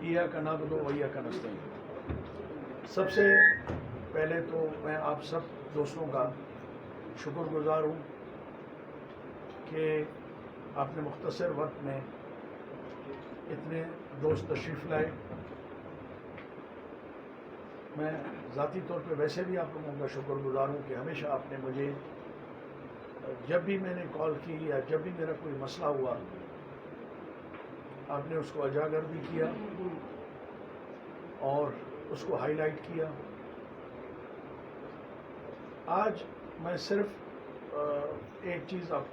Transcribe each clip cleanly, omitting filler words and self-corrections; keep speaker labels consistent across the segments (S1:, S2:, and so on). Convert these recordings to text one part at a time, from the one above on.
S1: ایاک نعبد و ایاک نستعین۔ سب سے پہلے تو میں آپ سب دوستوں کا شکر گزار ہوں کہ آپ نے مختصر وقت میں اتنے دوست تشریف لائے۔ میں ذاتی طور پہ ویسے بھی آپ لوگوں کا شکر گزار ہوں کہ ہمیشہ آپ نے مجھے جب بھی میں نے کال کی یا جب بھی میرا کوئی مسئلہ ہوا آپ نے اس کو اجاگر بھی کیا اور اس کو ہائی لائٹ کیا۔ آج میں صرف ایک چیز آپ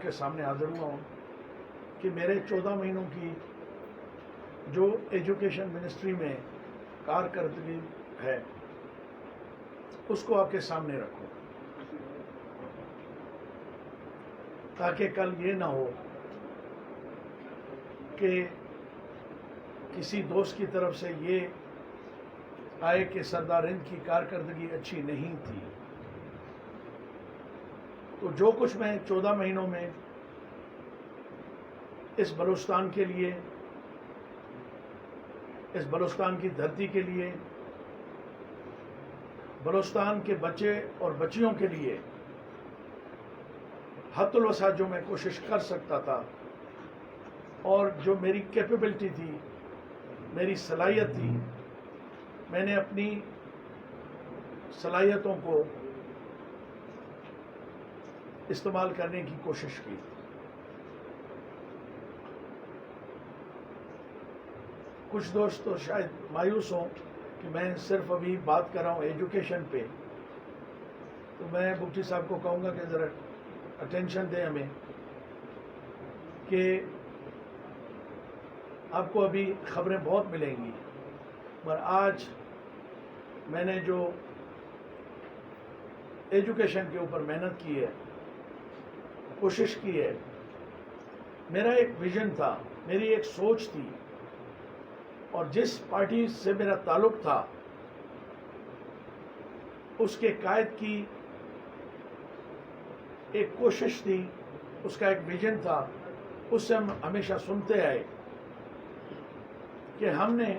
S1: کے سامنے حاضر ہوا ہوں کہ میرے 14 مہینوں کی جو ایجوکیشن منسٹری میں کارکردگی ہے اس کو آپ کے سامنے رکھوں تاکہ کل یہ نہ ہو کہ کسی دوست کی طرف سے یہ آئے کہ سردار ہند کی کارکردگی اچھی نہیں تھی۔ تو جو کچھ میں 14 مہینوں میں اس بلوچستان کے لیے، اس بلوچستان کی دھرتی کے لیے، بلوچستان کے بچے اور بچیوں کے لیے حد الوسع جو میں کوشش کر سکتا تھا اور جو میری کیپیبلٹی تھی، میری صلاحیت تھی، میں نے اپنی صلاحیتوں کو استعمال کرنے کی کوشش کی۔ کچھ دوست تو شاید مایوس ہوں کہ میں صرف ابھی بات کر رہا ہوں ایجوکیشن پہ، تو میں مفتی صاحب کو کہوں گا کہ ذرا اٹینشن دیں ہمیں کہ آپ کو ابھی خبریں بہت ملیں گی، مگر آج میں نے جو ایجوکیشن کے اوپر محنت کی ہے، کوشش کی ہے، میرا ایک ویژن تھا، میری ایک سوچ تھی، اور جس پارٹی سے میرا تعلق تھا اس کے قائد کی ایک کوشش تھی، اس کا ایک ویژن تھا، اس سے ہم ہمیشہ سنتے آئے کہ ہم نے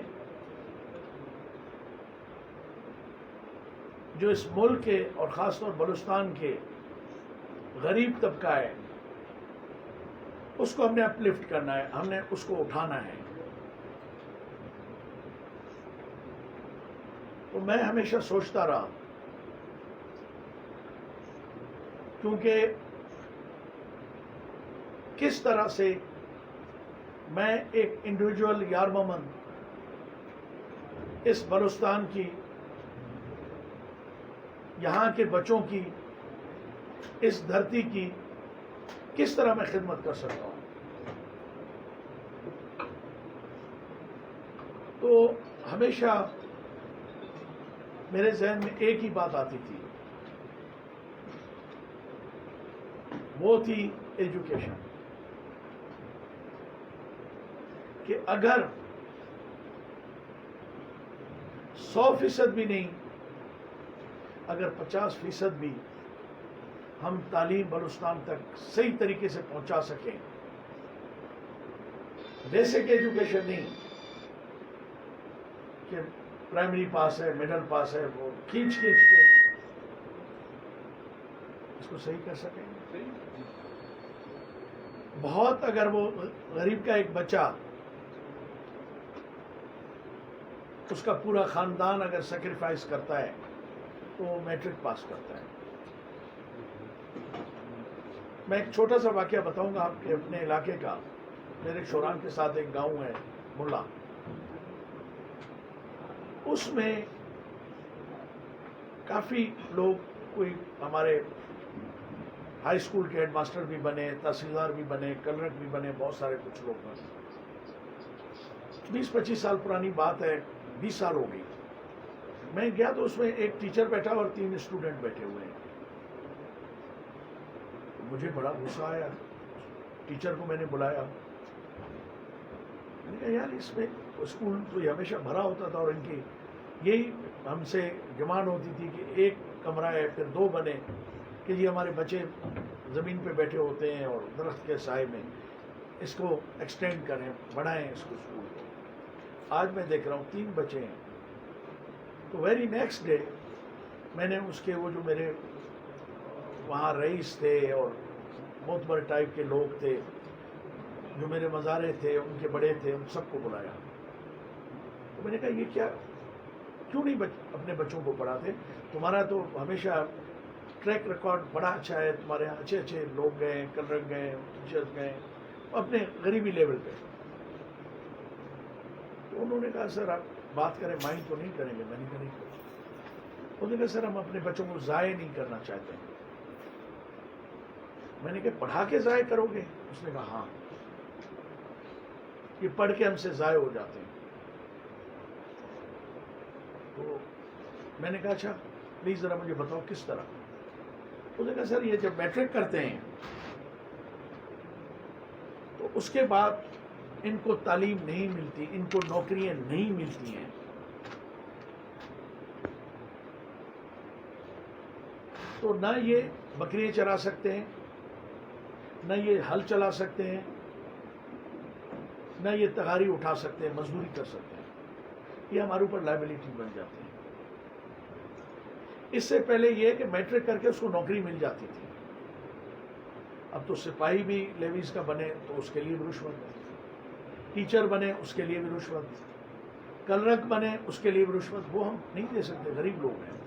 S1: جو اس ملک کے اور خاص طور بلوچستان کے غریب طبقہ ہے اس کو ہم نے اپلفٹ کرنا ہے، ہم نے اس کو اٹھانا ہے۔ تو میں ہمیشہ سوچتا رہا، کیونکہ کس طرح سے میں ایک انڈیویجول یار محمد اس بلوچستان کی، یہاں کے بچوں کی، اس دھرتی کی کس طرح میں خدمت کر سکتا ہوں۔ تو ہمیشہ میرے ذہن میں ایک ہی بات آتی تھی، وہ تھی ایجوکیشن، کہ اگر 100% بھی نہیں، اگر 50% بھی ہم تعلیم بلوچستان تک صحیح طریقے سے پہنچا سکیں، بیسک ایجوکیشن نہیں کہ پرائمری پاس ہے، مڈل پاس ہے، وہ کھینچ کے اس کو صحیح کر سکیں۔ بہت اگر وہ غریب کا ایک بچہ، اس کا پورا خاندان اگر سیکریفائس کرتا ہے تو وہ میٹرک پاس کرتا ہے۔ میں ایک چھوٹا سا واقعہ بتاؤں گا آپ کے اپنے علاقے کا۔ میرے شوران کے ساتھ ایک گاؤں ہے ملا، اس میں کافی لوگ، کوئی ہمارے ہائی اسکول کے ہیڈ ماسٹر بھی بنے، تحصیلدار بھی بنے، کلرک بھی بنے، بہت سارے کچھ لوگ بنے۔ 20-25 سال پرانی بات ہے، 20 سال ہو گئی۔ میں گیا تو اس میں ایک ٹیچر بیٹھا اور 3 اسٹوڈنٹ بیٹھے ہوئے ہیں۔ مجھے بڑا غصہ آیا، ٹیچر کو میں نے بلایا، میں نے کہا یار اس میں اسکول تو یہ ہمیشہ بھرا ہوتا تھا، اور ان کی یہی ہم سے ڈیمانڈ ہوتی تھی کہ ایک کمرہ ہے، پھر 2 بنے، کہ یہ ہمارے بچے زمین پہ بیٹھے ہوتے ہیں اور درخت کے سائے میں، اس کو ایکسٹینڈ کریں، بڑھائیں اس کو اسکول کو. آج میں دیکھ رہا ہوں 3 بچے ہیں. تو ویری نیکسٹ ڈے میں نے اس کے وہ جو میرے وہاں رئیس تھے اور معتبر ٹائپ کے لوگ تھے جو میرے مزارے تھے، ان کے بڑے تھے، ان سب کو بلایا. تو میں نے کہا یہ کیا، کیوں نہیں اپنے بچوں کو پڑھاتے؟ تمہارا تو ہمیشہ ٹریک ریکارڈ بڑا اچھا ہے، تمہارے یہاں اچھے اچھے لوگ گئے، کلرک گئے، ٹیچرز گئے اپنے غریبی لیول پہ. تو انہوں نے کہا سر آپ بات کریں، مائنڈ تو نہیں کریں گے؟ میں نے کہا نہیں. انہوں نے کہا سر ہم اپنے بچوں کو ضائع نہیں کرنا چاہتے ہیں. میں نے کہا پڑھا کے ضائع کرو گے؟ اس نے کہا ہاں، یہ پڑھ کے ہم سے ضائع ہو جاتے ہیں. تو میں نے کہا اچھا پلیز ذرا مجھے بتاؤ کس طرح. اس نے کہا سر یہ جب میٹرک کرتے ہیں تو اس کے بعد ان کو تعلیم نہیں ملتی، ان کو نوکریاں نہیں ملتی ہیں. تو نہ یہ بکریاں چرا سکتے ہیں، نہ یہ ہل چلا سکتے ہیں، نہ یہ تغاری اٹھا سکتے ہیں، مزدوری کر سکتے ہیں. یہ ہمارے اوپر لائبلٹی بن جاتے ہیں. اس سے پہلے یہ کہ میٹرک کر کے اس کو نوکری مل جاتی تھی. اب تو سپاہی بھی لیویز کا بنے تو اس کے لیے بھی رشوت، ٹیچر بنے اس کے لیے بھی رشوت، کلرک بنے اس کے لیے بھی رشوت. وہ ہم نہیں دے سکتے، غریب لوگ ہیں.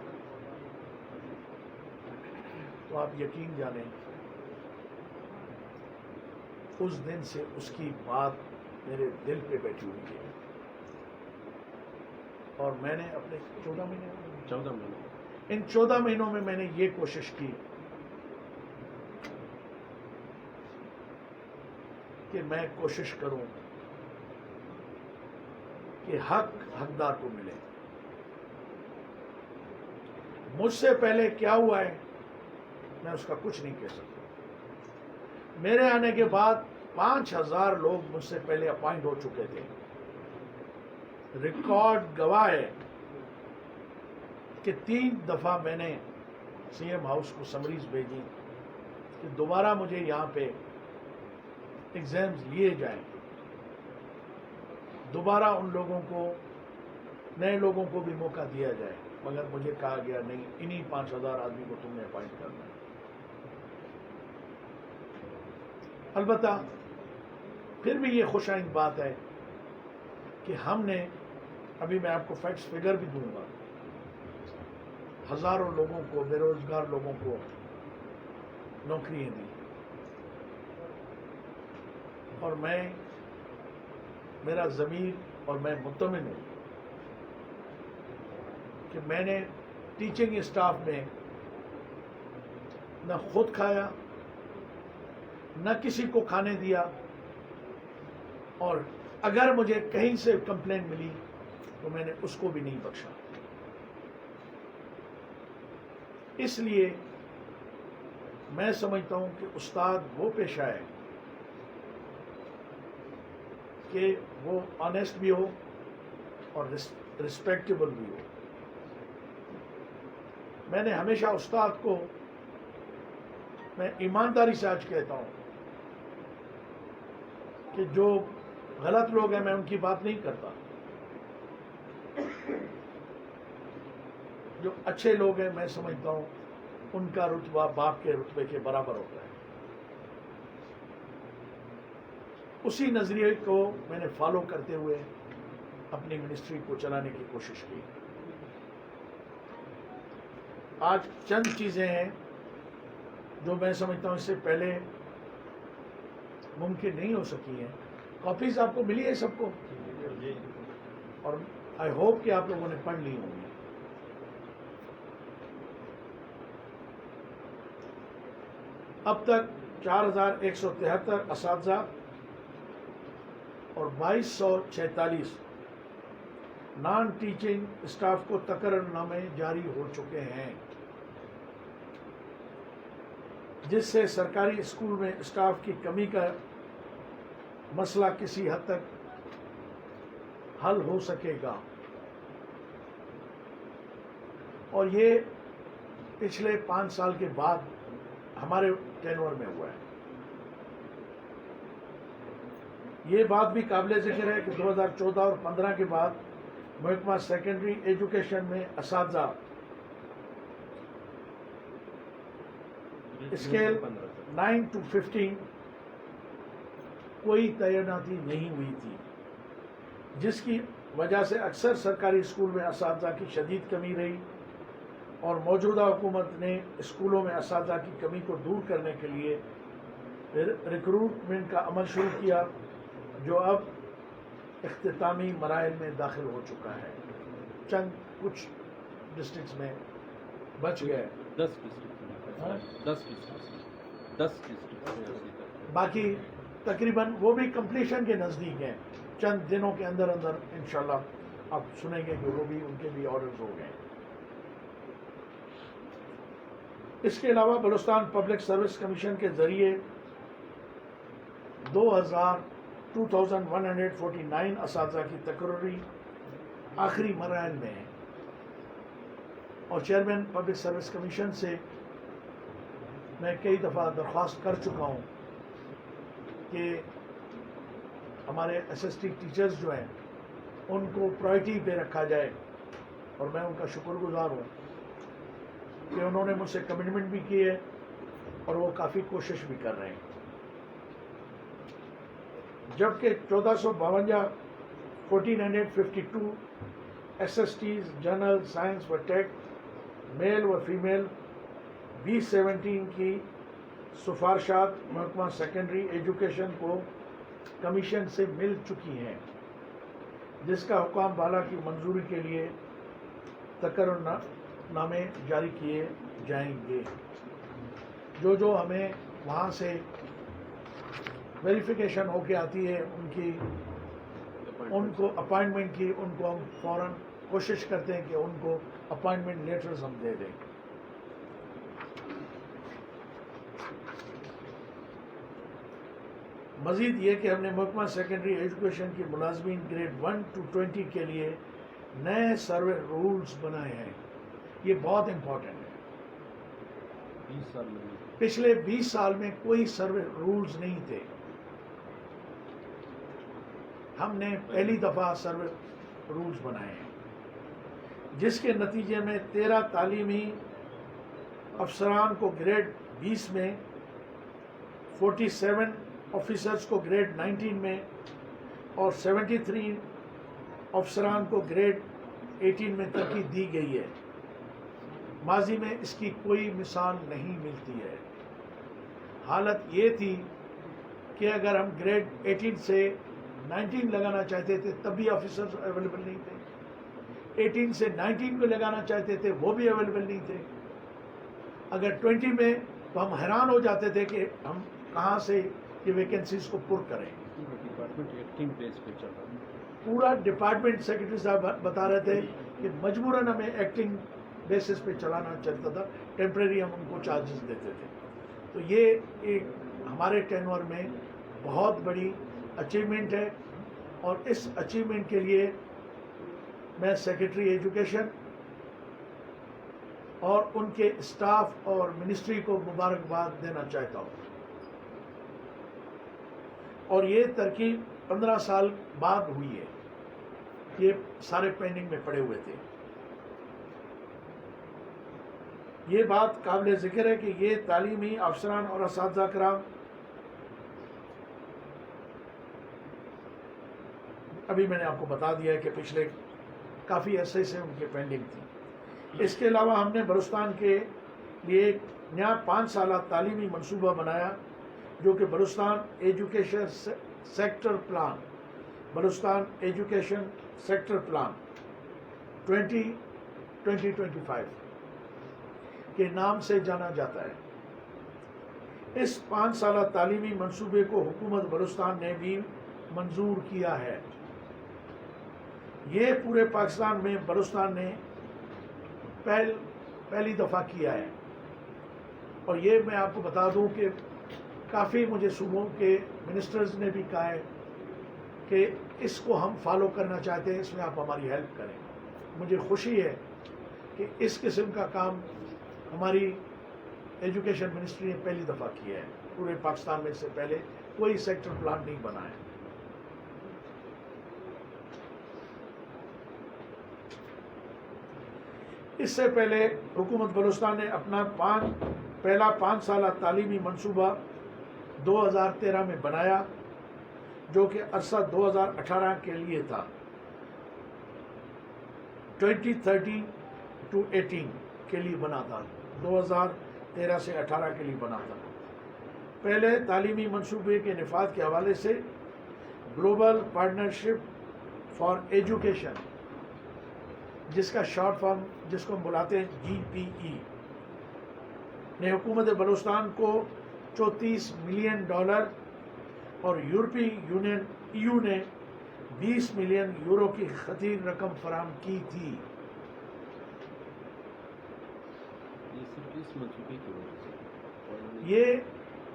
S1: تو آپ یقین جانیں اس دن سے اس کی بات میرے دل پہ بیٹھی ہوئی ہے. اور میں نے اپنے 14 مہینے ان 14 مہینوں میں میں نے یہ کوشش کی کہ میں کوشش کروں کہ حق حقدار کو ملے. مجھ سے پہلے کیا ہوا ہے میں اس کا کچھ نہیں کہہ سکتا. میرے آنے کے بعد 5000 لوگ مجھ سے پہلے اپائنٹ ہو چکے تھے. ریکارڈ گواہ ہے کہ 3 دفعہ میں نے سی ایم ہاؤس کو سمریز بھیجی کہ دوبارہ مجھے یہاں پہ ایگزامز لیے جائیں، دوبارہ ان لوگوں کو، نئے لوگوں کو بھی موقع دیا جائے. مگر مجھے کہا گیا نہیں، انہی 5000 آدمی کو تم نے اپائنٹ کرنا ہے. البتہ پھر بھی یہ خوش آئند بات ہے کہ ہم نے، ابھی میں آپ کو فیکٹس فگر بھی دوں گا، ہزاروں لوگوں کو، بے روزگار لوگوں کو نوکریاں دی. اور میرا ضمیر اور میں مطمئن ہوں کہ میں نے ٹیچنگ اسٹاف میں نہ خود کھایا، نہ کسی کو کھانے دیا، اور اگر مجھے کہیں سے کمپلین ملی تو میں نے اس کو بھی نہیں بخشا. اس لیے میں سمجھتا ہوں کہ استاد وہ پیشہ ہے کہ وہ آنیسٹ بھی ہو اور رسپیکٹیبل بھی ہو. میں نے ہمیشہ استاد کو، میں ایمانداری سے آج کہتا ہوں کہ جو غلط لوگ ہیں میں ان کی بات نہیں کرتا، جو اچھے لوگ ہیں میں سمجھتا ہوں ان کا رتبہ باپ کے رتبے کے برابر ہوتا ہے. اسی نظریے کو میں نے فالو کرتے ہوئے اپنی منسٹری کو چلانے کی کوشش کی. آج چند چیزیں ہیں جو میں سمجھتا ہوں اس سے پہلے ممکن نہیں ہو سکی ہیں. کاپیز آپ کو ملی ہے سب کو، اور آئی ہوپ کہ آپ لوگوں نے پڑھ لی ہوں گی. اب تک 4173 اساتذہ اور 2246 نان ٹیچنگ اسٹاف کو تقرر نامے جاری ہو چکے ہیں، جس سے سرکاری اسکول میں اسٹاف کی کمی کا مسئلہ کسی حد تک حل ہو سکے گا. اور یہ پچھلے 5 سال کے بعد ہمارے ٹینور میں ہوا ہے. یہ بات بھی قابل ذکر ہے کہ 2014 اور 15 کے بعد محکمہ سیکنڈری ایجوکیشن میں اساتذہ اسکیل 9 to 15 کوئی تعیناتی نہیں ہوئی تھی، جس کی وجہ سے اکثر سرکاری اسکول میں اساتذہ کی شدید کمی رہی، اور موجودہ حکومت نے اسکولوں میں اساتذہ کی کمی کو دور کرنے کے لیے ریکروٹمنٹ کا عمل شروع کیا، جو اب اختتامی مراحل میں داخل ہو چکا ہے۔ چند کچھ ڈسٹرکٹس میں بچ گئے،
S2: 10
S1: باقی تقریباً وہ بھی کمپلیشن کے نزدیک ہیں، چند دنوں کے اندر اندر انشاءاللہ آپ سنیں گے کہ وہ بھی ان کے بھی آرڈرز ہو گئے۔ اس کے علاوہ بلوچستان پبلک سروس کمیشن کے ذریعے 2149 اساتذہ کی تقرری آخری مراحل میں ہے، اور چیئرمین پبلک سروس کمیشن سے میں کئی دفعہ درخواست کر چکا ہوں کہ ہمارے اسسٹنٹ ٹیچرز جو ہیں ان کو پرائرٹی پہ رکھا جائے، اور میں ان کا شکر گزار ہوں کہ انہوں نے مجھ سے کمٹمنٹ بھی کی ہے اور وہ کافی کوشش بھی کر رہے ہیں۔ جبکہ 1452 S S Ts general science و ٹیک میل و فیمیل 2017 کی سفارشات محکمہ سیکنڈری ایجوکیشن کو کمیشن سے مل چکی ہیں، جس کا حکام بالا کی منظوری کے لیے تقرر نامے جاری کیے جائیں گے۔ جو ہمیں وہاں سے ویریفیکیشن ہو کے آتی ہے ان کو اپائنٹمنٹ کی، ان کو ہم فوراً کوشش کرتے ہیں کہ ان کو اپائنٹمنٹ لیٹرز ہم دے دیں۔ مزید یہ کہ ہم نے محکمہ سیکنڈری ایجوکیشن کی ملازمین گریڈ 1 to 20 کے لیے نئے سروے رولز بنائے ہیں۔ یہ بہت امپورٹنٹ ہے، پچھلے 20 سال میں کوئی سروے رولز نہیں تھے، ہم نے پہلی دفعہ سروے رولز بنائے ہیں، جس کے نتیجے میں 13 تعلیمی افسران کو گریڈ 20 میں، 47 آفیسرز کو گریڈ 19 میں، اور 73 افسران کو گریڈ 18 میں ترقی دی گئی ہے۔ ماضی میں اس کی کوئی مثال نہیں ملتی ہے۔ حالت یہ تھی کہ اگر ہم گریڈ 18 سے 19 لگانا چاہتے تھے تب بھی آفیسرز اویلیبل نہیں تھے، 18 سے 19 کو لگانا چاہتے تھے وہ بھی اویلیبل نہیں تھے، اگر 20 میں تو ہم حیران ہو جاتے تھے کہ ہم کہاں سے یہ ویکنسیز کو پر کریں۔ پورا ڈپارٹمنٹ سیکرٹری صاحب بتا رہے تھے کہ مجبوراً ہمیں ایکٹنگ بیسس پہ چلانا چلتا تھا، ٹیمپریری ہم ان کو چارجز دیتے تھے۔ تو یہ ایک ہمارے ٹینور میں بہت بڑی اچیومنٹ ہے، اور اس اچیومنٹ کے لیے میں سیکرٹری ایجوکیشن اور ان کے اسٹاف اور منسٹری کو مبارکباد دینا چاہتا ہوں۔ اور یہ ترقی 15 سال بعد ہوئی ہے، یہ سارے پینڈنگ میں پڑے ہوئے تھے۔ یہ بات قابل ذکر ہے کہ یہ تعلیمی افسران اور اساتذہ کرام ابھی میں نے آپ کو بتا دیا ہے کہ پچھلے کافی عرصے سے ان کی پینڈنگ تھی۔ اس کے علاوہ ہم نے بلوچستان کے لیے ایک نیا 5 سالہ تعلیمی منصوبہ بنایا، جو کہ Balochistan education sector plan, Balochistan education sector plan 2025 کے نام سے جانا جاتا ہے۔ اس 5 سالہ تعلیمی منصوبے کو حکومت بلوچستان نے بھی منظور کیا ہے۔ یہ پورے پاکستان میں بلوچستان نے پہلی دفعہ کیا ہے، اور یہ میں آپ کو بتا دوں کہ کافی مجھے صوبوں کے منسٹرز نے بھی کہا ہے کہ اس کو ہم فالو کرنا چاہتے ہیں، اس میں آپ ہماری ہیلپ کریں۔ مجھے خوشی ہے کہ اس قسم کا کام ہماری ایجوکیشن منسٹری نے پہلی دفعہ کیا ہے، پورے پاکستان میں اس سے پہلے کوئی سیکٹر پلان نہیں بنا ہے۔ اس سے پہلے حکومت بلوچستان نے اپنا پہلا 5 سالہ تعلیمی منصوبہ 2013 میں بنایا، جو کہ عرصہ 2018 کے لیے تھا، 2013 to 18 کے لیے بنا تھا، 2013 سے 18 کے لیے بنا تھا۔ پہلے تعلیمی منصوبے کے نفاذ کے حوالے سے گلوبل پارٹنرشپ فار ایجوکیشن، جس کا شارٹ فارم جس کو ہم بلاتے ہیں GPE، نے حکومت بلوچستان کو $34 ملین اور یورپی یونین EU نے 20 ملین یورو کی خطیر رقم فراہم کی تھی۔
S2: یہ صرف اس منصوبے کی وجہ سے
S1: یہ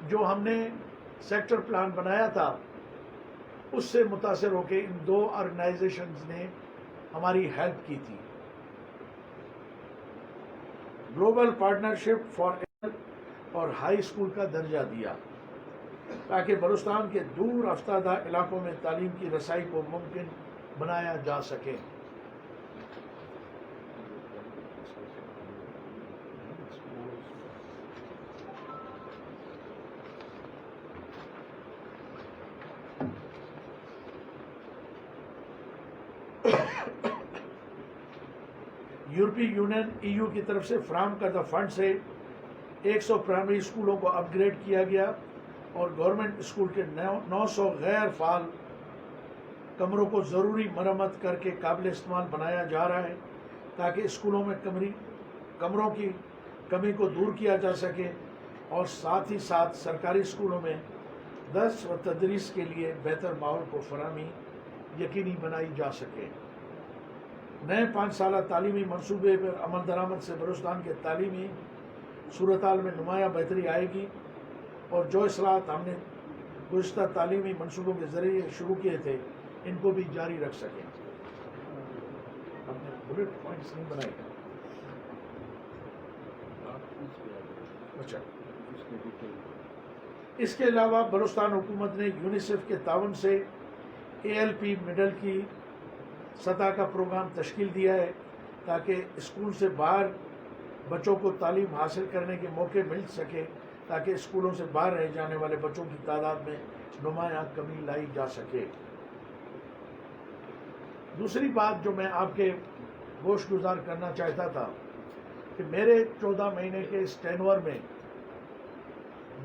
S1: جو ہم نے سیکٹر پلان بنایا تھا اس سے متاثر ہو کے ان 2 آرگنائزیشنز نے ہماری ہیلپ کی تھی۔ گلوبل پارٹنرشپ فار اور ہائی اسکول کا درجہ دیا تاکہ بلوچستان کے دور افتادہ علاقوں میں تعلیم کی رسائی کو ممکن بنایا جا سکے۔ یورپی یونین EU کی طرف سے فراہم کردہ فنڈ سے 100 پرائمری اسکولوں کو اپ گریڈ کیا گیا اور گورنمنٹ اسکول کے 900 غیر فعال کمروں کو ضروری مرمت کر کے قابل استعمال بنایا جا رہا ہے تاکہ اسکولوں میں کمروں کی کمی کو دور کیا جا سکے اور ساتھ ہی ساتھ سرکاری اسکولوں میں درس و تدریس کے لیے بہتر ماحول کو فراہمی یقینی بنائی جا سکے۔ نئے 5 سالہ تعلیمی منصوبے پر عمل درآمد سے بلوچستان کے تعلیمی صورتحال میں نمایاں بہتری آئے گی اور جو اصلاحات ہم نے گزشتہ تعلیمی منصوبوں کے ذریعے شروع کیے تھے ان کو بھی جاری رکھ سکیں۔ ہم نے بلٹ پوائنٹس نہیں بنائے۔ اچھا، اس کے علاوہ بلوچستان حکومت نے یونیسیف کے تعاون سے ALP مڈل کی سطح کا پروگرام تشکیل دیا ہے تاکہ اسکول سے باہر بچوں کو تعلیم حاصل کرنے کے موقع مل سکے، تاکہ اسکولوں سے باہر رہ جانے والے بچوں کی تعداد میں نمایاں کمی لائی جا سکے۔ دوسری بات جو میں آپ کے گوش گزار کرنا چاہتا تھا کہ میرے 14 مہینے کے اس ٹینور میں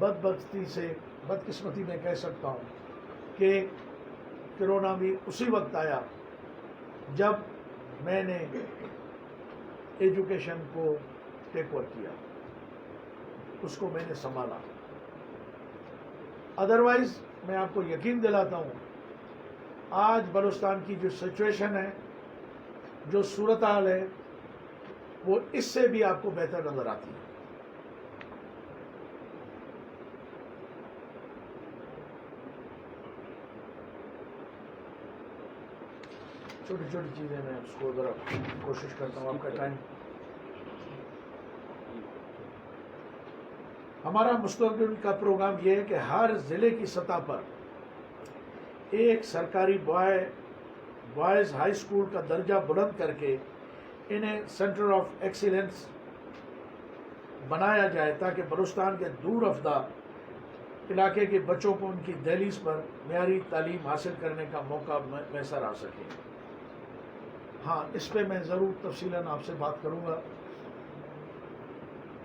S1: بدقسمتی میں کہہ سکتا ہوں کہ کرونا بھی اسی وقت آیا جب میں نے ایجوکیشن کو ٹیک اوور کیا، اس کو میں نے سنبھالا۔ ادروائز میں آپ کو یقین دلاتا ہوں آج بلوچستان کی جو سچویشن ہے، جو صورتحال ہے، وہ اس سے بھی آپ کو بہتر نظر آتی ہے۔ چھوٹی چھوٹی چیزیں میں اس کو ذرا کوشش کرتا ہوں۔ آپ کا ٹائم، ہمارا مستقبل کا پروگرام یہ ہے کہ ہر ضلع کی سطح پر ایک سرکاری بوائز ہائی اسکول کا درجہ بلند کر کے انہیں سینٹر آف ایکسیلنس بنایا جائے تاکہ بلوچستان کے دور افدا علاقے کے بچوں کو ان کی دہلیز پر معیاری تعلیم حاصل کرنے کا موقع میسر آ سکے۔ ہاں، اس پہ میں ضرور تفصیلاً آپ سے بات کروں گا۔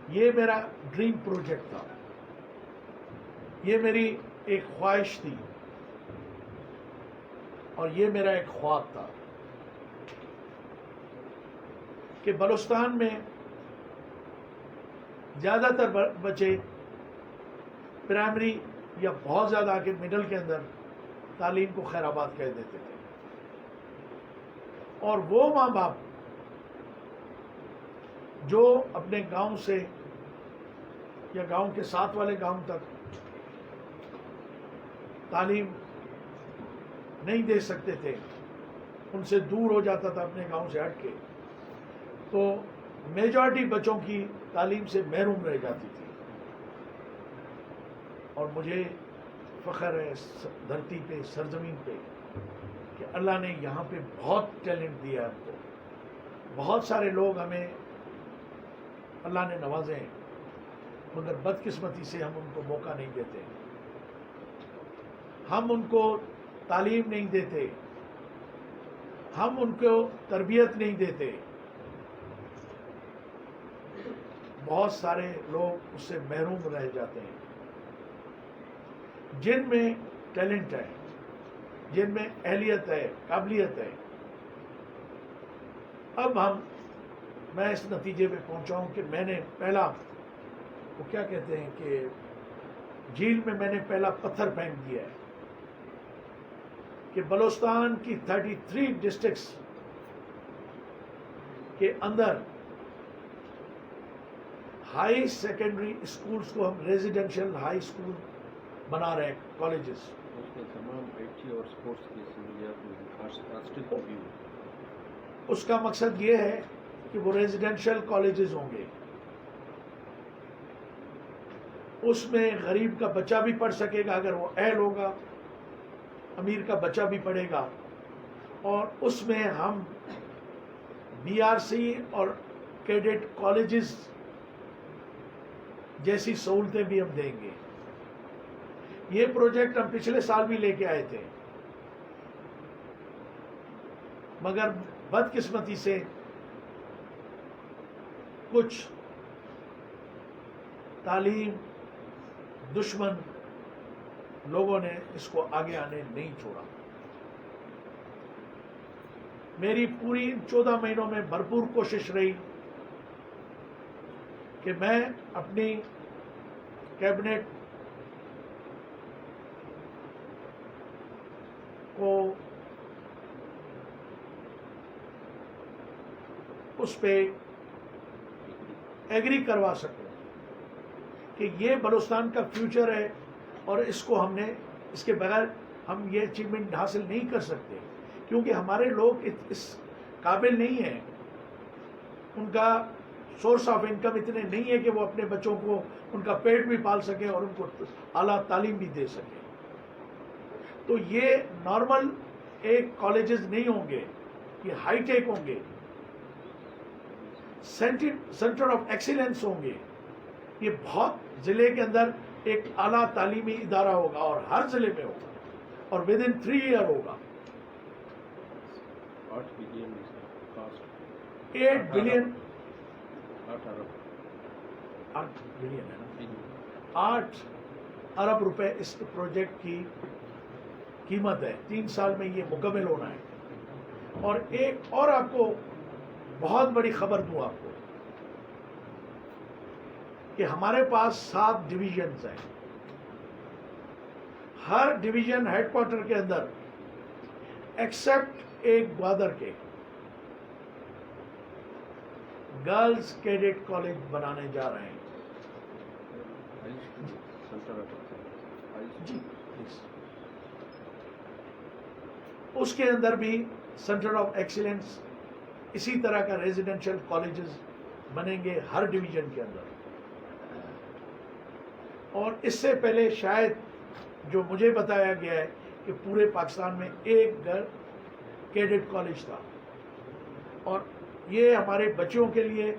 S1: یہ میرا ڈریم پروجیکٹ تھا، یہ میری ایک خواہش تھی اور یہ میرا ایک خواب تھا کہ بلوچستان میں زیادہ تر بچے پرائمری یا بہت زیادہ آگے مڈل کے اندر تعلیم کو خیر آباد کہہ دیتے تھے، اور وہ ماں باپ جو اپنے گاؤں سے یا گاؤں کے ساتھ والے گاؤں تک تعلیم نہیں دے سکتے تھے، ان سے دور ہو جاتا تھا اپنے گاؤں سے ہٹ کے، تو میجارٹی بچوں کی تعلیم سے محروم رہ جاتی تھی۔ اور مجھے فخر ہے اس دھرتی پہ، سرزمین پہ، کہ اللہ نے یہاں پہ بہت ٹیلنٹ دیا ہے ہم کو۔ بہت سارے لوگ ہمیں اللہ نے نوازے ہیں، مگر بدقسمتی سے ہم ان کو موقع نہیں دیتے، ہم ان کو تعلیم نہیں دیتے، ہم ان کو تربیت نہیں دیتے. بہت سارے لوگ اس سے محروم رہ جاتے ہیں. جن میں ٹیلنٹ ہے، جن میں اہلیت ہے، قابلیت ہے. اب میں اس نتیجے پہ پہنچا ہوں کہ میں نے پہلا، وہ کیا کہتے ہیں کہ جھیل میں میں نے پہلا پتھر پھینک دیا ہے کہ بلوچستان کی 33 ڈسٹرکٹس کے اندر ہائی سیکنڈری اسکولز کو ہم ریزیڈینشل ہائی اسکول بنا رہے ہیں، کالجز.
S2: اس کے تمام آئی ٹی اور اسپورٹس کی سہولیات ہاسٹل کو بھی ہو.
S1: اس کا مقصد یہ ہے کہ وہ ریزیڈینشل کالجز ہوں گے، اس میں غریب کا بچہ بھی پڑھ سکے گا اگر وہ اہل ہوگا، امیر کا بچہ بھی پڑھے گا، اور اس میں ہم بی آر سی اور کیڈٹ کالجز جیسی سہولتیں بھی ہم دیں گے. یہ پروجیکٹ ہم پچھلے سال بھی لے کے آئے تھے، مگر بدقسمتی سے کچھ تعلیم دشمن لوگوں نے اس کو آگے آنے نہیں چھوڑا. میری پوری 14 مہینوں میں بھرپور کوشش رہی کہ میں اپنی کیبنٹ کو اس پہ ایگری کروا سکوں کہ یہ بلوچستان کا فیوچر ہے، اور اس کو ہم نے، اس کے بغیر ہم یہ اچیومنٹ حاصل نہیں کر سکتے، کیونکہ ہمارے لوگ اس قابل نہیں ہیں، ان کا سورس آف انکم اتنے نہیں ہے کہ وہ اپنے بچوں کو ان کا پیٹ بھی پال سکے اور ان کو اعلیٰ تعلیم بھی دے سکے. تو یہ نارمل ایک کالجز نہیں ہوں گے، یہ ہائی ٹیک ہوں گے، سینٹر آف ایکسیلنس ہوں گے. یہ بہت ضلع کے اندر ایک اعلیٰ تعلیمی ادارہ ہوگا، اور ہر ضلع میں ہوگا، اور ود ان 3 ایئر ہوگا.
S2: 8 بلین کاسٹ.
S1: 8 بلین
S2: 8 ارب.
S1: 8 بلین ہے نا، 8 ارب روپے اس پروجیکٹ کی قیمت ہے. 3 سال میں یہ مکمل ہونا ہے. اور ایک اور آپ کو بہت بڑی خبر دوں آپ کو کہ ہمارے پاس 7 ڈویژنز ہیں. ہر ڈویژن ہیڈ کوارٹر کے اندر ایکسپٹ ایک گوادر کے گرلز کیڈٹ کالج بنانے جا رہے ہیں. جی اس کے اندر بھی سینٹر آف ایکسیلنس اسی طرح کا ریزیڈینشل کالجز بنیں گے ہر ڈویژن کے اندر. اور اس سے پہلے شاید جو مجھے بتایا گیا ہے کہ پورے پاکستان میں ایک کیڈٹ کالج تھا، اور یہ ہمارے بچوں کے لیے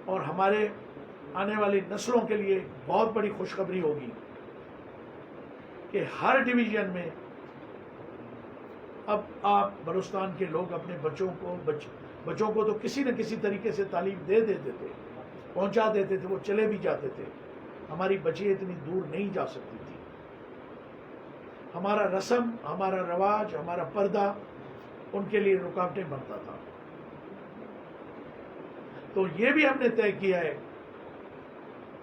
S1: اور ہمارے آنے والی نسلوں کے لیے بہت بڑی خوشخبری ہوگی کہ ہر ڈویژن میں اب آپ بلوچستان کے لوگ اپنے بچوں کو تو کسی نہ کسی طریقے سے تعلیم دے دیتے تھے، پہنچا دیتے تھے، وہ چلے بھی جاتے تھے. ہماری بچیاں اتنی دور نہیں جا سکتی تھی. ہمارا رسم، ہمارا رواج، ہمارا پردہ ان کے لیے رکاوٹیں بنتا تھا. تو یہ بھی ہم نے طے کیا ہے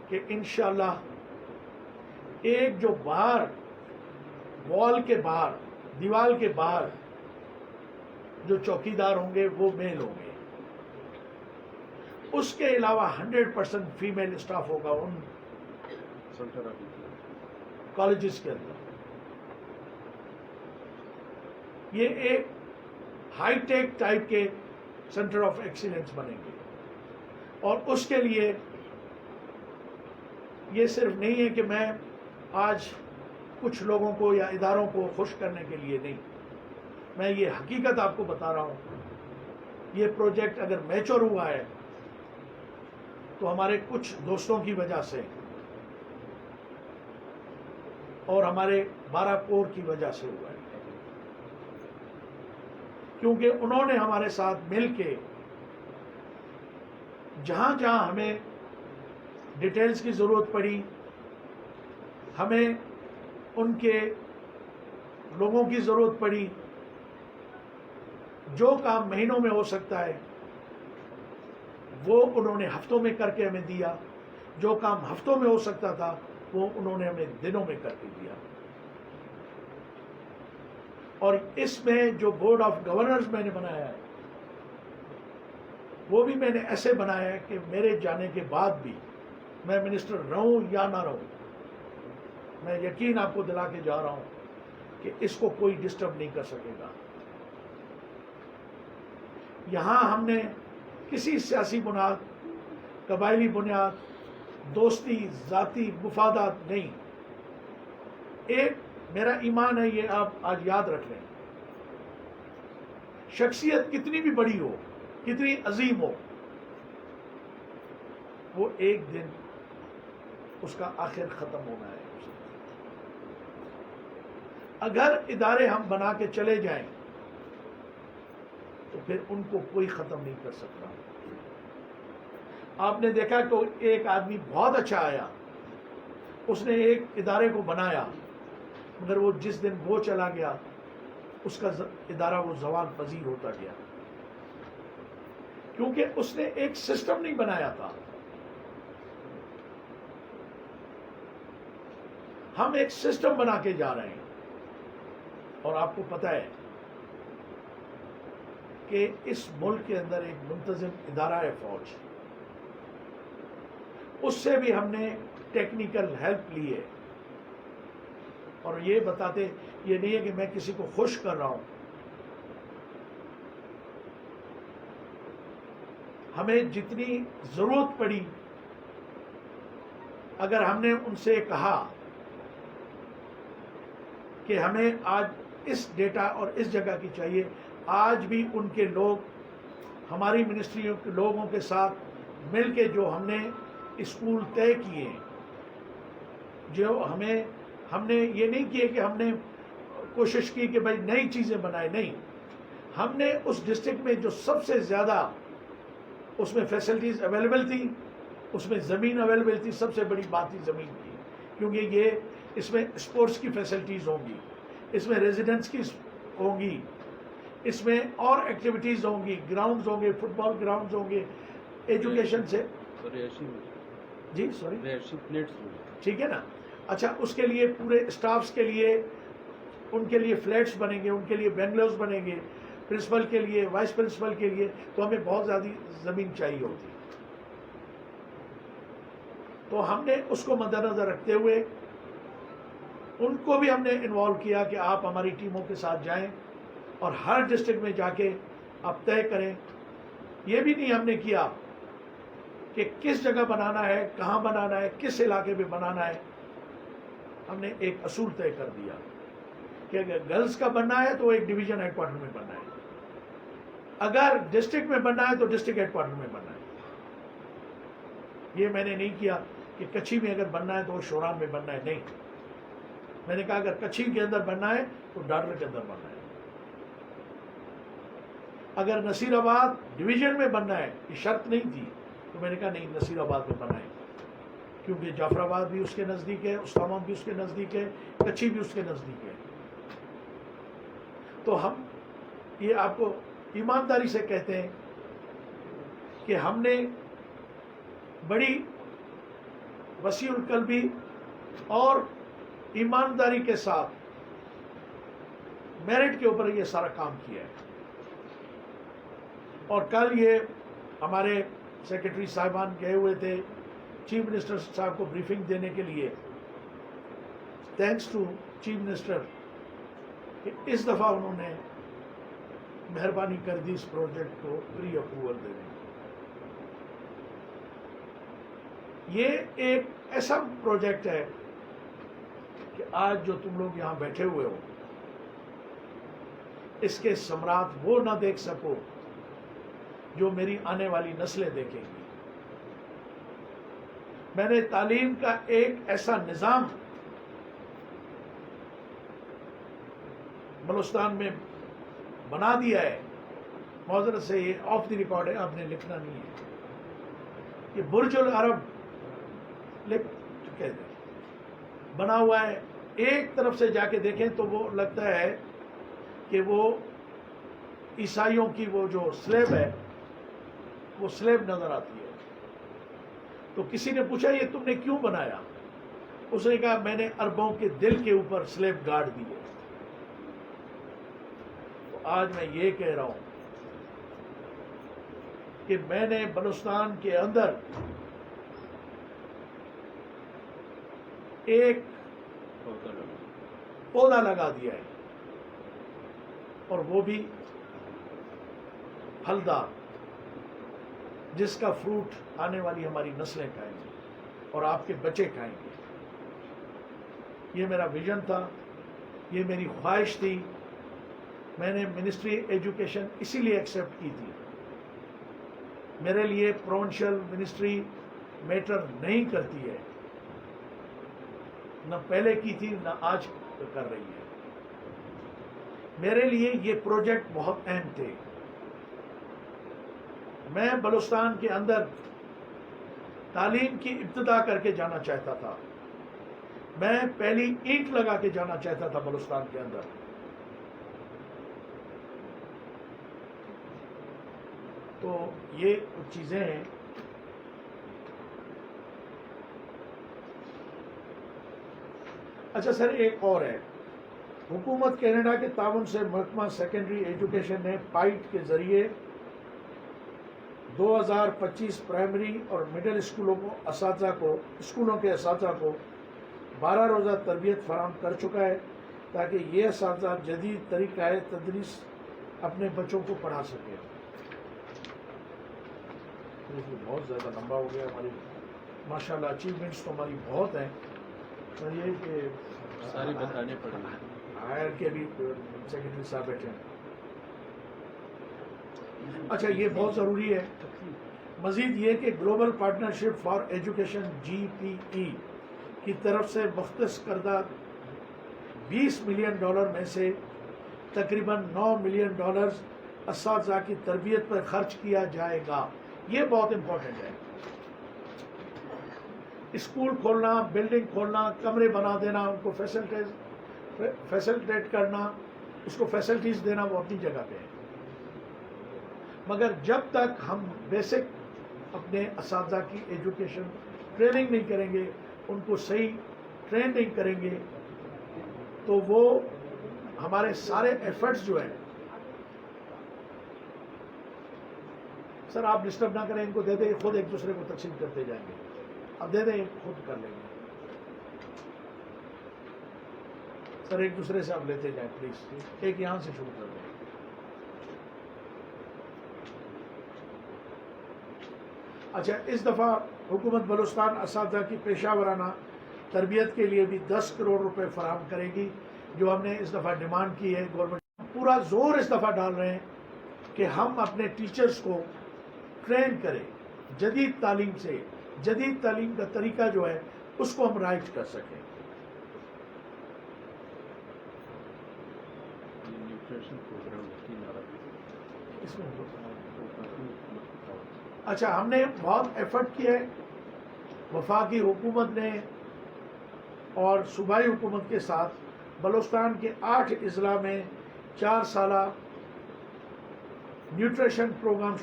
S1: کہ انشاءاللہ ایک جو باہر وال کے باہر، دیوال کے باہر جو چوکیدار ہوں گے وہ میل ہوں گے. اس کے علاوہ 100% فیمیل اسٹاف ہوگا ان کالجز کے اندر. یہ ایک ہائی ٹیک ٹائپ کے سینٹر آف ایکسیلنس بنیں گے. اور اس کے لیے یہ صرف نہیں ہے کہ میں آج کچھ لوگوں کو یا اداروں کو خوش کرنے کے لیے نہیں، میں یہ حقیقت آپ کو بتا رہا ہوں. یہ پروجیکٹ اگر میچور ہوا ہے تو ہمارے کچھ دوستوں کی وجہ سے اور ہمارے 12 کور کی وجہ سے ہوا ہے، کیونکہ انہوں نے ہمارے ساتھ مل کے جہاں جہاں ہمیں ڈیٹیلز کی ضرورت پڑی، ہمیں ان کے لوگوں کی ضرورت پڑی، جو کام مہینوں میں ہو سکتا ہے وہ انہوں نے ہفتوں میں کر کے ہمیں دیا، جو کام ہفتوں میں ہو سکتا تھا وہ انہوں نے ہمیں دنوں میں کر کے دیا۔ اور اس میں جو بورڈ آف گورنرز میں نے بنایا ہے وہ بھی میں نے ایسے بنایا ہے کہ میرے جانے کے بعد بھی میں منسٹر رہوں یا نہ رہوں، میں یقین آپ کو دلا کے جا رہا ہوں کہ اس کو کوئی ڈسٹرب نہیں کر سکے گا۔ یہاں ہم نے کسی سیاسی بنیاد، قبائلی بنیاد، دوستی، ذاتی مفادات نہیں، ایک میرا ایمان ہے، یہ آپ آج یاد رکھ لیں، شخصیت کتنی بھی بڑی ہو، کتنی عظیم ہو، وہ ایک دن اس کا آخر ختم ہونا ہے۔ اگر ادارے ہم بنا کے چلے جائیں تو پھر ان کو کوئی ختم نہیں کر سکتا۔ آپ نے دیکھا کہ ایک آدمی بہت اچھا آیا، اس نے ایک ادارے کو بنایا، مگر وہ جس دن وہ چلا گیا اس کا ادارہ وہ زوال پذیر ہوتا گیا، کیونکہ اس نے ایک سسٹم نہیں بنایا تھا۔ ہم ایک سسٹم بنا کے جا رہے ہیں، اور آپ کو پتہ ہے کہ اس ملک کے اندر ایک منتظم ادارہ ہے فوج، اس سے بھی ہم نے ٹیکنیکل ہیلپ لی ہے۔ اور یہ بتاتے، یہ نہیں ہے کہ میں کسی کو خوش کر رہا ہوں، ہمیں جتنی ضرورت پڑی، اگر ہم نے ان سے کہا کہ ہمیں آج اس ڈیٹا اور اس جگہ کی چاہیے، آج بھی ان کے لوگ ہماری منسٹریوں کے لوگوں کے ساتھ مل کے جو ہم نے اسکول طے کیے ہیں، جو ہم نے یہ نہیں کیے کہ ہم نے کوشش کی کہ بھائی نئی چیزیں بنائے، نہیں، ہم نے اس ڈسٹرکٹ میں جو سب سے زیادہ اس میں فیسلٹیز اویلیبل تھی، اس میں زمین اویلیبل تھی، سب سے بڑی بات ہی زمین کی، کیونکہ یہ اس میں اسپورٹس کی فیسلٹیز ہوں گی، اس میں ریزیڈنس کی ہوں گی، اس میں اور ایکٹیویٹیز ہوں گی، گراؤنڈز ہوں گے، فٹ بال گراؤنڈز ہوں گے، ایجوکیشن سے جی سوری ٹھیک ہے نا۔ اچھا، اس کے لیے پورے اسٹافس کے لیے ان کے لیے فلیٹس بنیں گے، ان کے لیے بنگلوز بنیں گے، پرنسپل کے لیے، وائس پرنسپل کے لیے، تو ہمیں بہت زیادہ زمین چاہیے ہوتی۔ تو ہم نے اس کو مد نظر رکھتے ہوئے ان کو بھی ہم نے انوالو کیا کہ آپ ہماری ٹیموں کے ساتھ جائیں اور ہر ڈسٹرکٹ میں جا کے آپ طے کریں۔ یہ بھی نہیں ہم نے کیا کہ کس جگہ بنانا ہے، کہاں بنانا ہے، کس علاقے میں بنانا ہے، ہم نے ایک اصول طے کر دیا کہ اگر گرلز کا بننا ہے تو ایک ڈویژن ہیڈ کوارٹر میں بننا ہے، اگر ڈسٹرکٹ میں بننا ہے تو ڈسٹرکٹ ہیڈ کوارٹر میں بننا ہے۔ یہ میں نے نہیں کیا کہ کچھی میں اگر بننا ہے تو شوران میں بننا ہے، نہیں، میں نے کہا اگر کچھی کے اندر بننا ہے تو ڈاڈر کے اندر بننا ہے، اگر نصیر آباد ڈویژن میں بننا ہے، یہ شرط نہیں تھی، تو میں نے کہا نہیں، نصیر آباد میں بنائیں، کیونکہ جعفر آباد بھی اس کے نزدیک ہے، اسلام بھی اس کے نزدیک ہے، کچھی بھی اس کے نزدیک ہے۔ تو ہم یہ آپ کو ایمانداری سے کہتے ہیں کہ ہم نے بڑی وسیع القلبی اور ایمانداری کے ساتھ میرٹ کے اوپر یہ سارا کام کیا ہے۔ اور کل یہ ہمارے سیکرٹری صاحبان گئے ہوئے تھے چیف منسٹر صاحب کو بریفنگ دینے کے لیے، تھینکس ٹو چیف منسٹر کہ اس دفعہ انہوں نے مہربانی کر دی اس پروجیکٹ کو پری اپروول دینے۔ یہ ایک ایسا پروجیکٹ ہے کہ آج جو تم لوگ یہاں بیٹھے ہوئے ہو، اس کے ثمرات وہ نہ دیکھ سکو جو میری آنے والی نسلیں دیکھیں گی. میں نے تعلیم کا ایک ایسا نظام بلوچستان میں بنا دیا ہے، معذرت سے یہ آف دی ریکارڈ ہے، آپ نے لکھنا نہیں ہے. یہ برج العرب لکھ چکے تھے، بنا ہوا ہے. ایک طرف سے جا کے دیکھیں تو وہ لگتا ہے کہ وہ عیسائیوں کی وہ جو سلیب ہے وہ سلیب نظر آتی ہے. تو کسی نے پوچھا یہ تم نے کیوں بنایا؟ اس نے کہا میں نے عربوں کے دل کے اوپر سلیب گاڑ دی ہے. تو آج میں یہ کہہ رہا ہوں کہ میں نے بلوچستان کے اندر ایک پودا لگا دیا ہے، اور وہ بھی پھلدار، جس کا فروٹ آنے والی ہماری نسلیں کھائیں گی اور آپ کے بچے کھائیں گے. یہ میرا ویژن تھا، یہ میری خواہش تھی. میں نے منسٹری ایجوکیشن اسی لیے ایکسیپٹ کی تھی. میرے لیے پروونشل منسٹری میٹر نہیں کرتی ہے، نہ پہلے کی تھی نہ آج کر رہی ہے. میرے لیے یہ پروجیکٹ بہت اہم تھے. میں بلوچستان کے اندر تعلیم کی ابتدا کر کے جانا چاہتا تھا. میں پہلی اینٹ لگا کے جانا چاہتا تھا بلوچستان کے اندر. تو یہ کچھ چیزیں ہیں. اچھا سر، ایک اور ہے. حکومت کینیڈا کے تعاون سے محکمہ سیکنڈری ایجوکیشن نے پائٹ کے ذریعے 2025 پرائمری اور مڈل اسکولوں کے اساتذہ کو 12 روزہ تربیت فراہم کر چکا ہے تاکہ یہ اساتذہ جدید طریقہ تدریس اپنے بچوں کو پڑھا سکے. بہت زیادہ لمبا ہو گیا. ہماری ماشاءاللہ اچیومنٹس تو ہماری بہت ہیں، اور یہ کہ
S2: ساری بتانے پڑیں گے.
S1: ہائر کے بھی سیکرٹری صاحب بیٹھے ہیں. اچھا یہ بہت ضروری ہے. مزید یہ کہ global partnership for education GPE کی طرف سے مختص کردہ $20 ملین میں سے تقریباً $9 ملین اساتذہ کی تربیت پر خرچ کیا جائے گا. یہ بہت امپورٹنٹ ہے. اسکول کھولنا، بلڈنگ کھولنا، کمرے بنا دینا، ان کو فیسلٹیٹ کرنا، اس کو فیسلٹیز دینا، وہ اپنی جگہ پہ ہے. مگر جب تک ہم بیسک اپنے اساتذہ کی ایجوکیشن ٹریننگ نہیں کریں گے، ان کو صحیح ٹرین نہیں کریں گے، تو وہ ہمارے سارے ایفرٹس جو ہیں. سر آپ ڈسٹرب نہ کریں، ان کو دے دیں، خود ایک دوسرے کو تقسیم کرتے جائیں گے. اب دے دیں، خود کر لیں گے. سر ایک دوسرے سے آپ لیتے جائیں پلیز. ایک یہاں سے شروع کر دیں. اچھا، اس دفعہ حکومت بلوچستان اساتذہ کی پیشہ ورانہ تربیت کے لیے بھی 10 کروڑ روپے فراہم کرے گی، جو ہم نے اس دفعہ ڈیمانڈ کی ہے. گورنمنٹ پورا زور اس دفعہ ڈال رہے ہیں کہ ہم اپنے ٹیچرز کو ٹرین کریں جدید تعلیم سے. جدید تعلیم کا طریقہ جو ہے اس کو ہم رائٹ کر سکیں.
S2: نیوٹریشن پروگرام
S1: اس میں اچھا، ہم نے بہت ایفرٹ کیا ہے وفاقی حکومت نے اور صوبائی حکومت کے ساتھ. بلوچستان کے 8 اضلاع میں 4 سالہ نیوٹریشن پروگرام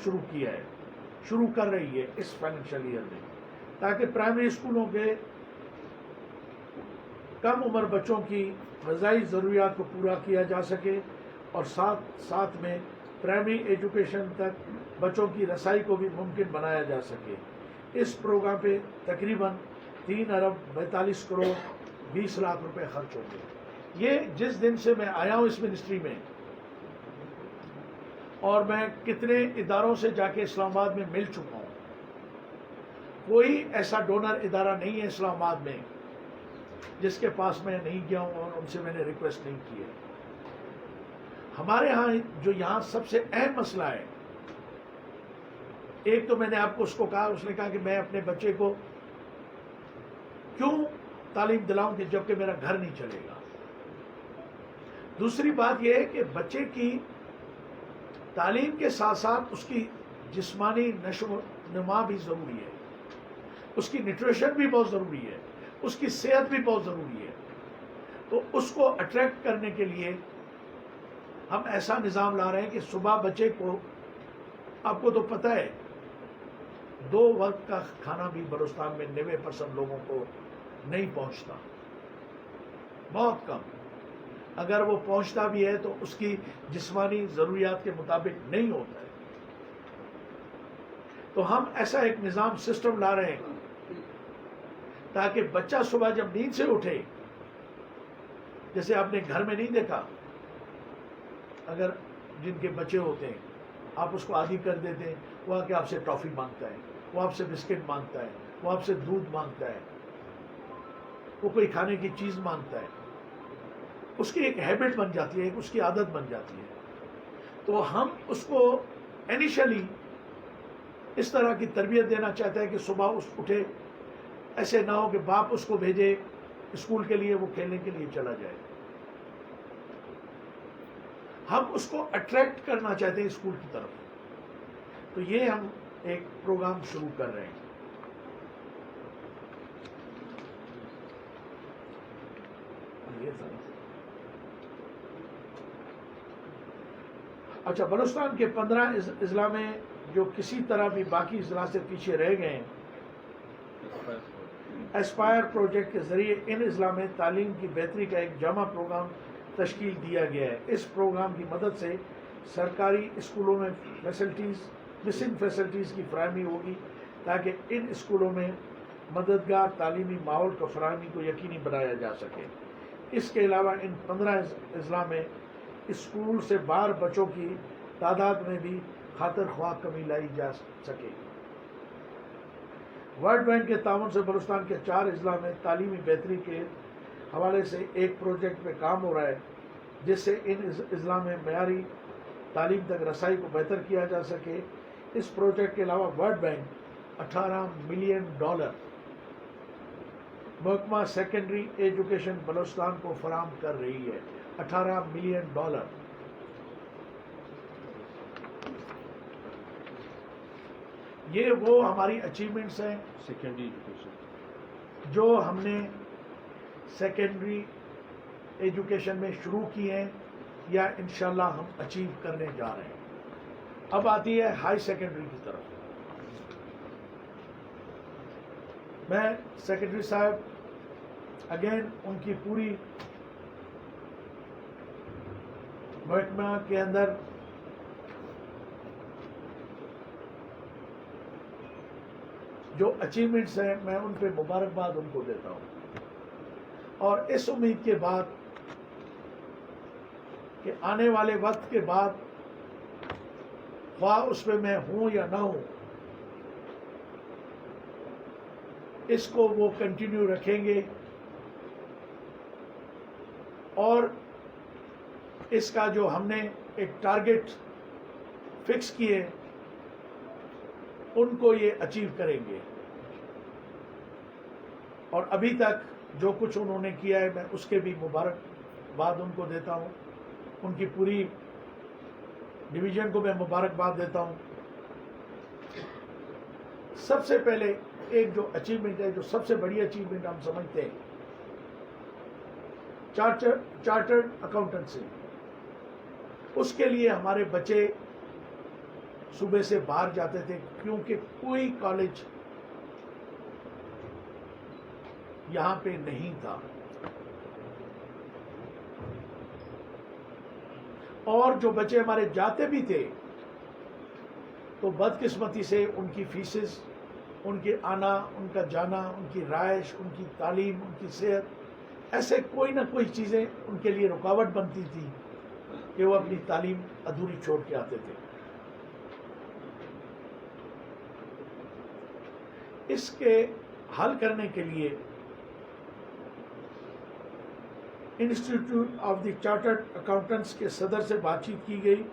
S1: شروع کر رہی ہے اس فائنینشیل ایئر میں، تاکہ پرائمری اسکولوں کے کم عمر بچوں کی غذائی ضروریات کو پورا کیا جا سکے، اور ساتھ میں پرائمری ایجوکیشن تک بچوں کی رسائی کو بھی ممکن بنایا جا سکے. اس پروگرام پہ تقریباً 3 ارب 42 کروڑ 20 لاکھ روپے خرچ ہوں گے. یہ جس دن سے میں آیا ہوں اس منسٹری میں، اور میں کتنے اداروں سے جا کے اسلام آباد میں مل چکا ہوں، کوئی ایسا ڈونر ادارہ نہیں ہے اسلام آباد میں جس کے پاس میں نہیں گیا ہوں اور ان سے میں نے ریکویسٹ نہیں کی ہے. ہمارے ہاں جو یہاں سب سے اہم مسئلہ ہے ایک تو میں نے آپ کو اس کو کہا، اس نے کہا کہ میں اپنے بچے کو کیوں تعلیم دلاؤں کہ جبکہ میرا گھر نہیں چلے گا۔ دوسری بات یہ ہے کہ بچے کی تعلیم کے ساتھ ساتھ اس کی جسمانی نشو و نما بھی ضروری ہے، اس کی نیوٹریشن بھی بہت ضروری ہے، اس کی صحت بھی بہت ضروری ہے۔ تو اس کو اٹریکٹ کرنے کے لیے ہم ایسا نظام لا رہے ہیں کہ صبح بچے کو، آپ کو تو پتہ ہے 2 وقت کا کھانا بھی بلوچستان میں 90% لوگوں کو نہیں پہنچتا، بہت کم، اگر وہ پہنچتا بھی ہے تو اس کی جسمانی ضروریات کے مطابق نہیں ہوتا ہے۔ تو ہم ایسا ایک نظام سسٹم لا رہے ہیں تاکہ بچہ صبح جب نیند سے اٹھے، جیسے آپ نے گھر میں نہیں دیکھا، اگر جن کے بچے ہوتے ہیں آپ اس کو عادی کر دیتے ہیں، وہ آ کے آپ سے ٹافی مانگتا ہے، وہ آپ سے بسکٹ مانگتا ہے، وہ آپ سے دودھ مانگتا ہے، وہ کوئی کھانے کی چیز مانگتا ہے، اس کی ایک ہیبٹ بن جاتی ہے، اس کی عادت بن جاتی ہے۔ تو ہم اس کو انیشلی اس طرح کی تربیت دینا چاہتے ہیں کہ صبح اٹھے، ایسے نہ ہو کہ باپ اس کو بھیجے اسکول کے لیے، وہ کھیلنے کے لیے چلا جائے۔ ہم اس کو اٹریکٹ کرنا چاہتے ہیں اسکول کی طرف، تو یہ ہم ایک پروگرام شروع کر رہے ہیں۔ اچھا، بلوچستان کے 15 اضلاع میں جو کسی طرح بھی باقی اضلاع سے پیچھے رہ گئے ہیں، ایسپائر پروجیکٹ کے ذریعے ان اضلاع میں تعلیم کی بہتری کا ایک جامع پروگرام تشکیل دیا گیا ہے۔ اس پروگرام کی مدد سے سرکاری اسکولوں میں مسنگ فیسلٹیز کی فراہمی ہوگی تاکہ ان اسکولوں میں مددگار تعلیمی ماحول کو فراہمی کو یقینی بنایا جا سکے۔ اس کے علاوہ ان 15 اضلاع میں اسکول سے باہر بچوں کی تعداد میں بھی خاطر خواہ کمی لائی جا سکے۔ ورلڈ بینک کے تعاون سے بلوچستان کے 4 اضلاع میں تعلیمی بہتری کے حوالے سے ایک پروجیکٹ پہ کام ہو رہا ہے جس سے ان اضلاع میں معیاری تعلیم تک رسائی کو بہتر کیا جا سکے۔ اس پروجیکٹ کے علاوہ ورلڈ بینک $18 ملین محکمہ سیکنڈری ایجوکیشن بلوچستان کو فراہم کر رہی ہے۔ $18 ملین۔ یہ وہ ہماری اچیومنٹس ہیں
S2: سیکنڈری ایجوکیشن
S1: جو ہم نے سیکنڈری ایجوکیشن میں شروع کی ہیں یا انشاءاللہ ہم اچیو کرنے جا رہے ہیں۔ اب آتی ہے ہائی سیکنڈری کی طرف۔ میں سیکرٹری صاحب اگین ان کی پوری محکمہ کے اندر جو اچیومنٹس ہیں میں ان پہ مبارکباد ان کو دیتا ہوں، اور اس امید کے بعد کہ آنے والے وقت کے بعد خواہ اس پہ میں ہوں یا نہ ہوں، اس کو وہ کنٹینیو رکھیں گے اور اس کا جو ہم نے ایک ٹارگٹ فکس کیے ان کو یہ اچیو کریں گے۔ اور ابھی تک جو کچھ انہوں نے کیا ہے میں اس کے بھی مبارکباد ان کو دیتا ہوں، ان کی پوری ڈویژن کو میں مبارکباد دیتا ہوں۔ سب سے پہلے ایک جو اچیومنٹ ہے، جو سب سے بڑی اچیومنٹ ہم سمجھتے ہیں، چارٹرڈ اکاؤنٹنسی۔ اس کے لیے ہمارے بچے صوبے سے باہر جاتے تھے کیونکہ کوئی کالج یہاں پہ نہیں تھا، اور جو بچے ہمارے جاتے بھی تھے تو بدقسمتی سے ان کی فیسز، ان کے آنا، ان کا جانا، ان کی رہائش، ان کی تعلیم، ان کی صحت، ایسے کوئی نہ کوئی چیزیں ان کے لیے رکاوٹ بنتی تھی کہ وہ اپنی تعلیم ادھوری چھوڑ کے آتے تھے۔ اس کے حل کرنے کے لیے institute of the chartered accountants کے صدر سے بات چیت کی گئی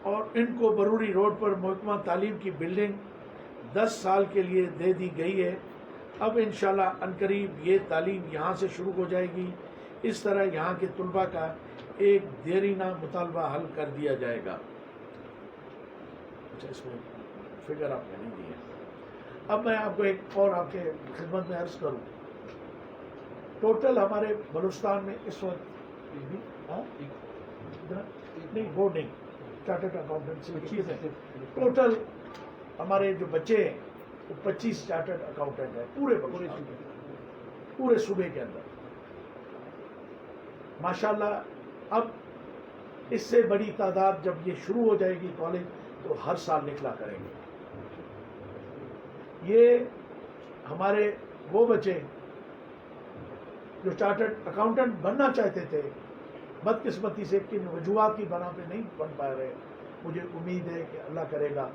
S1: اور ان کو بروری روڈ پر محکمہ تعلیم کی بلڈنگ 10 سال کے لیے دے دی گئی ہے۔ اب انشاءاللہ عنقریب یہ تعلیم یہاں سے شروع ہو جائے گی۔ اس طرح یہاں کے طلباء کا ایک دیرینہ مطالبہ حل کر دیا جائے گا۔ اچھا، اس میں فگر آپ نے نہیں دی ہے۔ اب میں آپ کو ایک اور آپ کے خدمت میں عرض کروں، ٹوٹل ہمارے بلوچستان میں اس وقت نہیں بورڈنگ چارٹرڈ اکاؤنٹنٹ ٹوٹل ہمارے جو بچے ہیں وہ 25 چارٹرڈ اکاؤنٹنٹ ہیں پورے صوبے کے اندر ماشاءاللہ۔ اب اس سے بڑی تعداد جب یہ شروع ہو جائے گی کالج تو ہر سال نکلا کریں گے۔ یہ ہمارے وہ بچے جو چارٹرڈ اکاؤنٹنٹ بننا چاہتے تھے، بدقسمتی سے کن وجوہات کی بنا پہ نہیں بن پا رہے، مجھے امید ہے کہ اللہ کرے گا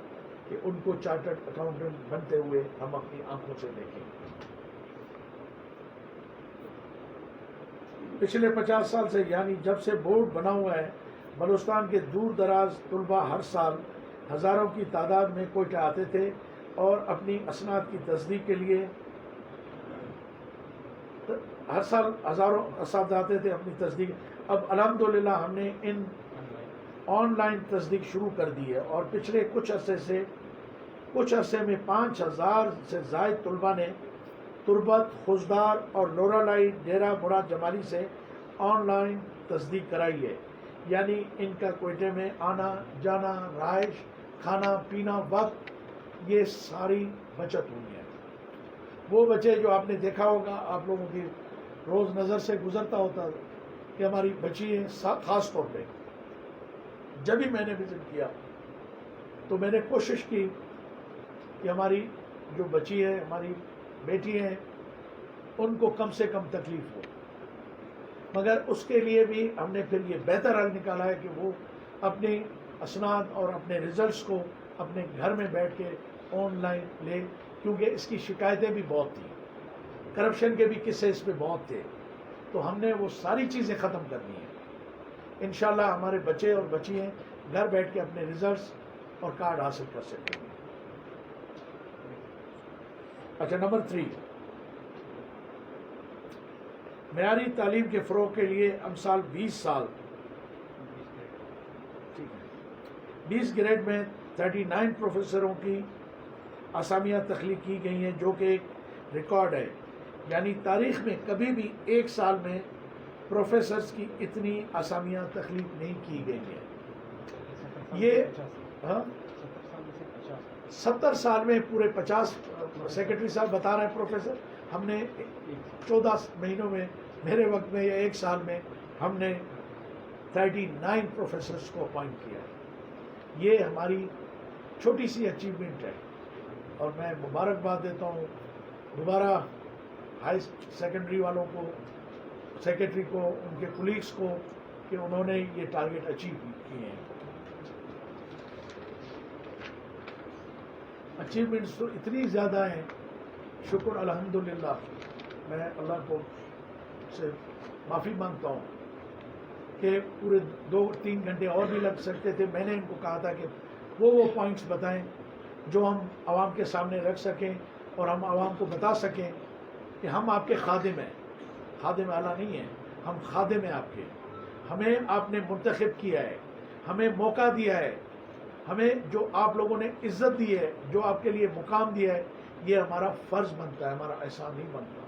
S1: کہ ان کو چارٹرڈ اکاؤنٹنٹ بنتے ہوئے ہم اپنی آنکھوں سے دیکھیں۔ پچھلے 50 سال سے، یعنی جب سے بورڈ بنا ہوا ہے، بلوچستان کے دور دراز طلباء ہر سال ہزاروں کی تعداد میں کوئٹہ آتے تھے اور اپنی اسناد کی تصدیق کے لیے ہر سال ہزاروں اساتذہ آتے تھے اپنی تصدیق۔ اب الحمدللہ ہم نے ان آن لائن تصدیق شروع کر دی ہے اور پچھلے کچھ عرصے میں 5000 سے زائد طلباء نے تربت، خوزدار اور لورالائی ڈیرہ مراد جمالی سے آن لائن تصدیق کرائی ہے۔ یعنی ان کا کوئٹے میں آنا جانا، رہائش، کھانا پینا، وقت، یہ ساری بچت ہوئی ہے۔ وہ بچے جو آپ نے دیکھا ہوگا، آپ لوگوں کی روز نظر سے گزرتا ہوتا کہ ہماری بچی ہیں، خاص طور پہ جب ہی میں نے وزٹ کیا تو میں نے کوشش کی کہ ہماری جو بچی ہے، ہماری بیٹی ہیں، ان کو کم سے کم تکلیف ہو، مگر اس کے لیے بھی ہم نے پھر یہ بہتر حل نکالا ہے کہ وہ اپنی اسناد اور اپنے ریزلٹس کو اپنے گھر میں بیٹھ کے آن لائن لے، کیونکہ اس کی شکایتیں بھی بہت تھیں، کرپشن کے بھی قصے اس پہ بہت تھے، تو ہم نے وہ ساری چیزیں ختم کرنی ہیں۔ انشاءاللہ ہمارے بچے اور بچیاں گھر بیٹھ کے اپنے ریزلٹس اور کارڈ حاصل کر سکیں گے۔ اچھا، نمبر 3، معیاری تعلیم کے فروغ کے لیے امسال 20 گریڈ میں 39 پروفیسروں کی اسامیاں تخلیق کی گئی ہیں، جو کہ ایک ریکارڈ ہے۔ یعنی تاریخ میں کبھی بھی ایک سال میں پروفیسرز کی اتنی اسامیاں تخلیق نہیں کی گئی ہیں۔ یہ 70 سال میں پورے 50 سیکرٹری صاحب بتا رہے ہیں پروفیسر، ہم نے 14 مہینوں میں، میرے وقت میں یا ایک سال میں ہم نے 39 پروفیسرز کو اپوائنٹ کیا ہے۔ یہ ہماری چھوٹی سی اچیومنٹ ہے اور میں مبارکباد دیتا ہوں دوبارہ ہائی سیکنڈری والوں کو، سیکرٹری کو، ان کے کولیگس کو، کہ انہوں نے یہ ٹارگٹ اچیو کیے ہیں۔ اچیومنٹس تو اتنی زیادہ ہیں، شکر الحمدللہ۔ میں اللہ کو سے معافی مانگتا ہوں کہ پورے 2-3 گھنٹے اور بھی لگ سکتے تھے۔ میں نے ان کو کہا تھا کہ وہ پوائنٹس بتائیں جو ہم عوام کے سامنے رکھ سکیں اور ہم عوام کو بتا سکیں کہ ہم آپ کے خادم ہیں، خادم اعلیٰ نہیں ہیں، ہم خادم ہیں آپ کے۔ ہمیں آپ نے منتخب کیا ہے، ہمیں موقع دیا ہے، ہمیں جو آپ لوگوں نے عزت دی ہے، جو آپ کے لیے مقام دیا ہے، یہ ہمارا فرض بنتا ہے، ہمارا احسان نہیں بنتا۔